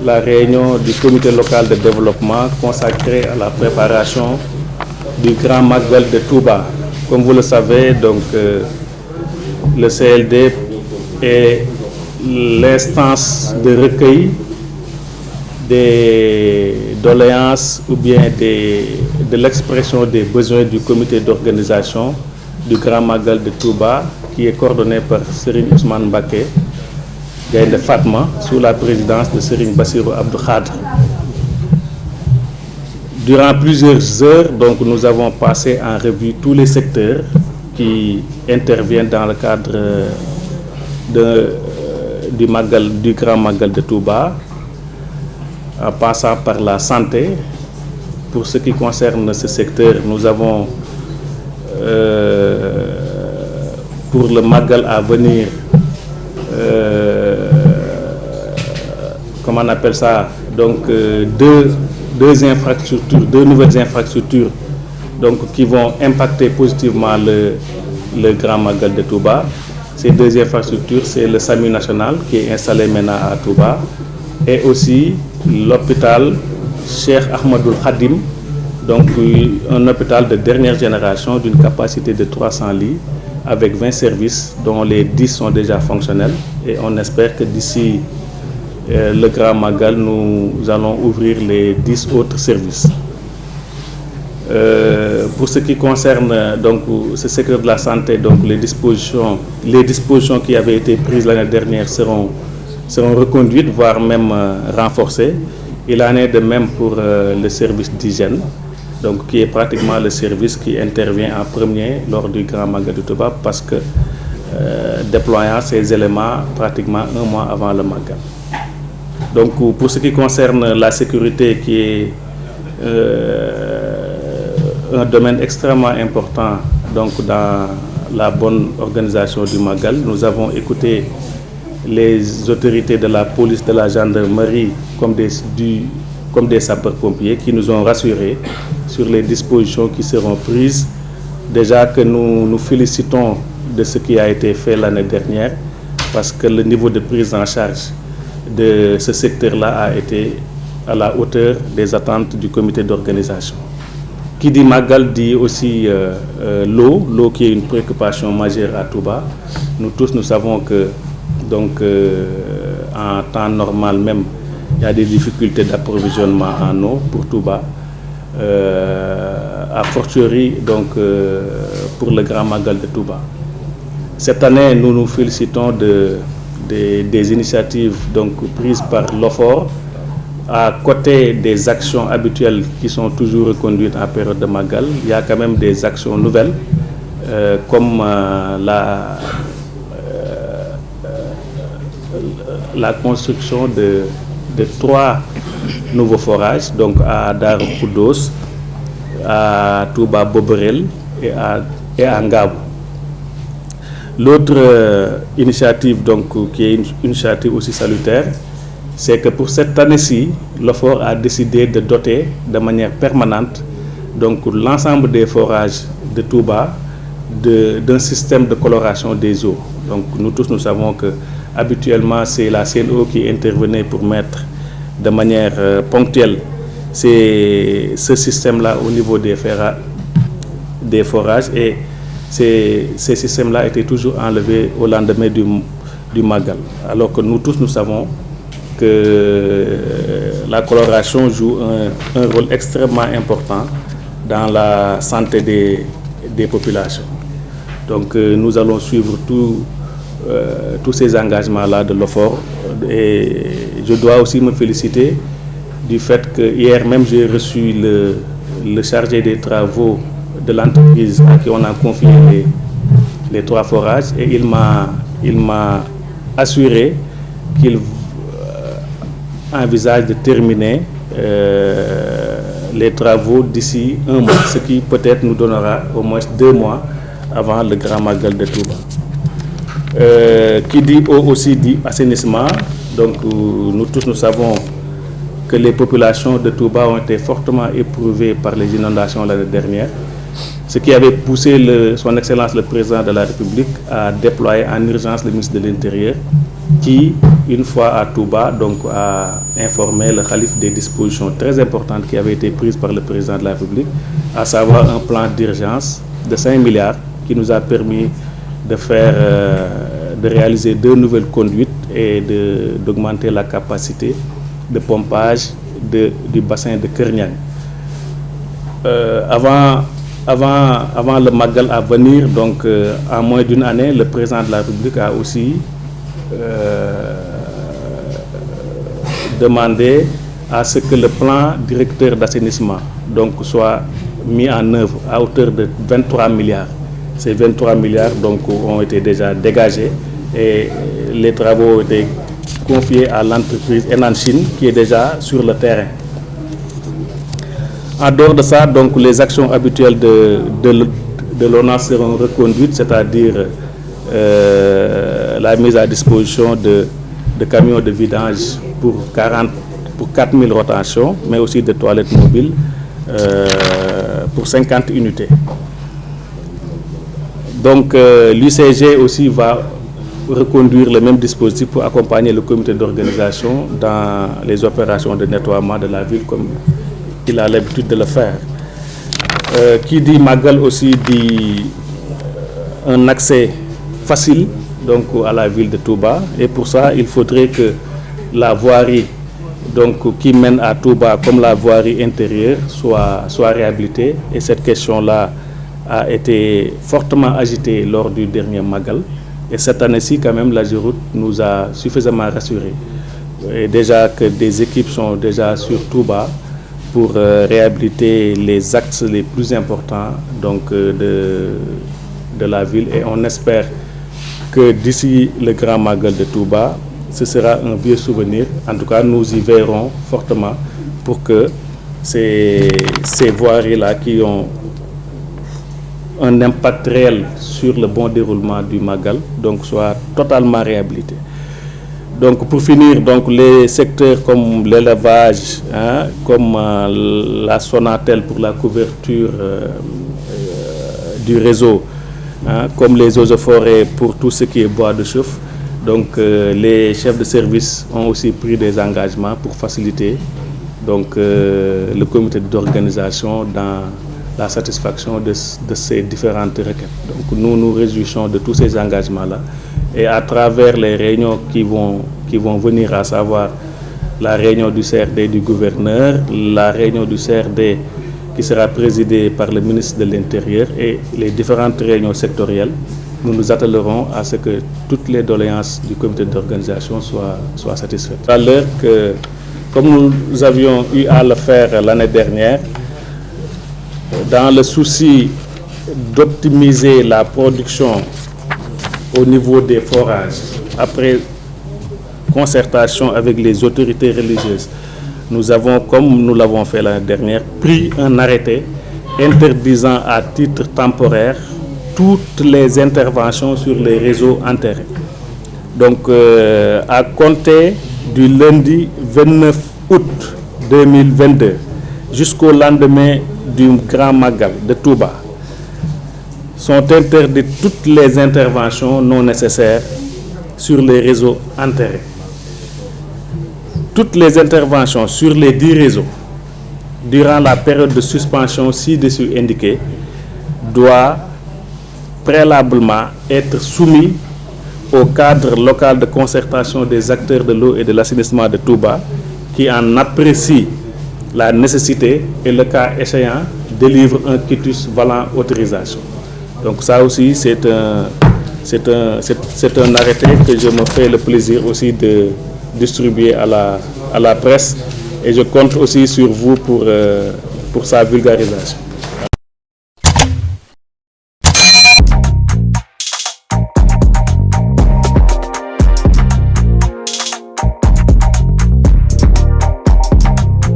la réunion du comité local de développement consacrée à la préparation du Grand Magal de Touba. Comme vous le savez, donc, le CLD est l'instance de recueil des doléances ou bien de l'expression des besoins du comité d'organisation du Grand Magal de Touba, qui est coordonné par Serigne Ousmane Mbacké Gaïndé Fatma sous la présidence de Serigne Bassirou Abdou Khadre. Durant plusieurs heures, donc, nous avons passé en revue tous les secteurs qui interviennent dans le cadre du Grand Magal de Touba, en passant par la santé. Pour ce qui concerne ce secteur, nous avons pour le Magal à venir, comment on appelle ça, donc deux nouvelles infrastructures donc, qui vont impacter positivement le Grand Magal de Touba. Ces deux infrastructures, c'est le SAMU national qui est installé maintenant à Touba et aussi l'hôpital Cheikh Ahmadoul Khadim, donc un hôpital de dernière génération d'une capacité de 300 lits avec 20 services dont les 10 sont déjà fonctionnels, et on espère que d'ici le Grand Magal, nous allons ouvrir les 10 autres services. Pour ce qui concerne donc ce secteur de la santé, donc les dispositions qui avaient été prises l'année dernière seront reconduites, voire même renforcées. Il en est de même pour le service d'hygiène, donc qui est pratiquement le service qui intervient en premier lors du Grand Magal de Touba, parce que déployant ces éléments pratiquement un mois avant le Magal. Donc pour ce qui concerne la sécurité, qui est un domaine extrêmement important donc, dans la bonne organisation du Magal, nous avons écouté les autorités de la police, de la gendarmerie comme des sapeurs-pompiers, qui nous ont rassurés sur les dispositions qui seront prises. Déjà que nous nous félicitons de ce qui a été fait l'année dernière, parce que le niveau de prise en charge de ce secteur-là a été à la hauteur des attentes du comité d'organisation. Qui dit Magal dit aussi l'eau qui est une préoccupation majeure à Touba. Nous tous, nous savons que donc, en temps normal même, il y a des difficultés d'approvisionnement en eau pour Touba. A fortiori donc, pour le Grand Magal de Touba. Cette année, nous nous félicitons des initiatives donc, prises par l'OFOR, à côté des actions habituelles qui sont toujours reconduites en période de Magal. Il y a quand même des actions nouvelles, comme la construction de 3 nouveaux forages, donc à Dar Khoudoss, à Touba Boborel et à Ngabou. L'autre initiative, donc, qui est une initiative aussi salutaire, c'est que pour cette année-ci, l'OFOR a décidé de doter de manière permanente donc, l'ensemble des forages de Touba d'un système de coloration des eaux. Donc nous tous, nous savons que habituellement, c'est la CNO qui intervenait pour mettre de manière ponctuelle ce système-là au niveau des forages, et ces systèmes-là étaient toujours enlevés au lendemain du Magal. Alors que nous tous, nous savons que la coloration joue un rôle extrêmement important dans la santé des populations. Donc nous allons suivre tous ces engagements-là de l'OFOR, et je dois aussi me féliciter du fait que hier même j'ai reçu le chargé des travaux de l'entreprise à qui on a confié les 3 forages, et il m'a assuré qu'il envisage de terminer les travaux d'ici 1 mois, ce qui peut-être nous donnera au moins 2 mois avant le Grand Magal de Touba. Qui dit eau aussi dit assainissement. Donc nous tous, nous savons que les populations de Touba ont été fortement éprouvées par les inondations l'année dernière. Ce qui avait poussé son Excellence le Président de la République à déployer en urgence le ministre de l'Intérieur qui, une fois à Touba, donc, a informé le Khalife des dispositions très importantes qui avaient été prises par le Président de la République, à savoir un plan d'urgence de 5 milliards qui nous a permis de réaliser 2 nouvelles conduites et d'augmenter la capacité de pompage du bassin de Kerniang. Avant le Magal à venir, donc en moins d'une année, le Président de la République a aussi demandé à ce que le plan directeur d'assainissement donc, soit mis en œuvre à hauteur de 23 milliards. Ces 23 milliards donc, ont été déjà dégagés et les travaux ont été confiés à l'entreprise Henan Chine qui est déjà sur le terrain. En dehors de ça, donc, les actions habituelles de l'ONAS seront reconduites, c'est-à-dire la mise à disposition de camions de vidange pour 4000 rotations, mais aussi de toilettes mobiles pour 50 unités. Donc l'UCG aussi va reconduire le même dispositif pour accompagner le comité d'organisation dans les opérations de nettoiement de la ville comme il a l'habitude de le faire. Qui dit Magal aussi dit un accès facile donc, à la ville de Touba et pour ça il faudrait que la voirie donc, qui mène à Touba comme la voirie intérieure soit réhabilitée et cette question-là a été fortement agitée lors du dernier Magal et cette année-ci quand même la Géroute nous a suffisamment rassurés et déjà que des équipes sont déjà sur Touba pour réhabiliter les axes les plus importants donc, de la ville et on espère que d'ici le Grand Magal de Touba, ce sera un vieux souvenir. En tout cas, nous y veillerons fortement pour que ces voiries-là qui ont un impact réel sur le bon déroulement du Magal donc, soient totalement réhabilitées. Donc pour finir, donc, les secteurs comme l'élevage, hein, comme la Sonatel pour la couverture du réseau, hein, comme les eaux et forêts pour tout ce qui est bois de chauffe. Donc les chefs de service ont aussi pris des engagements pour faciliter donc, le comité d'organisation dans la satisfaction de ces différentes requêtes. Donc nous nous réjouissons de tous ces engagements-là et à travers les réunions qui vont venir, à savoir la réunion du CRD du gouverneur, la réunion du CRD qui sera présidée par le ministre de l'Intérieur et les différentes réunions sectorielles, nous nous attellerons à ce que toutes les doléances du comité d'organisation soient satisfaites. À l'heure que, comme nous avions eu à le faire l'année dernière, dans le souci d'optimiser la production au niveau des forages, après concertation avec les autorités religieuses, nous avons, comme nous l'avons fait l'année dernière, pris un arrêté interdisant à titre temporaire toutes les interventions sur les réseaux enterrés. Donc, à compter du lundi 29 août 2022 jusqu'au lendemain du Grand Magal de Touba, sont interdites toutes les interventions non nécessaires sur les réseaux enterrés. Toutes les interventions sur les 10 réseaux durant la période de suspension ci-dessus indiquée doivent préalablement être soumis au cadre local de concertation des acteurs de l'eau et de l'assainissement de Touba qui en apprécie la nécessité et le cas échéant délivre un quitus valant autorisation. Donc ça aussi c'est un arrêté que je me fais le plaisir aussi de distribuer à la presse et je compte aussi sur vous pour sa vulgarisation.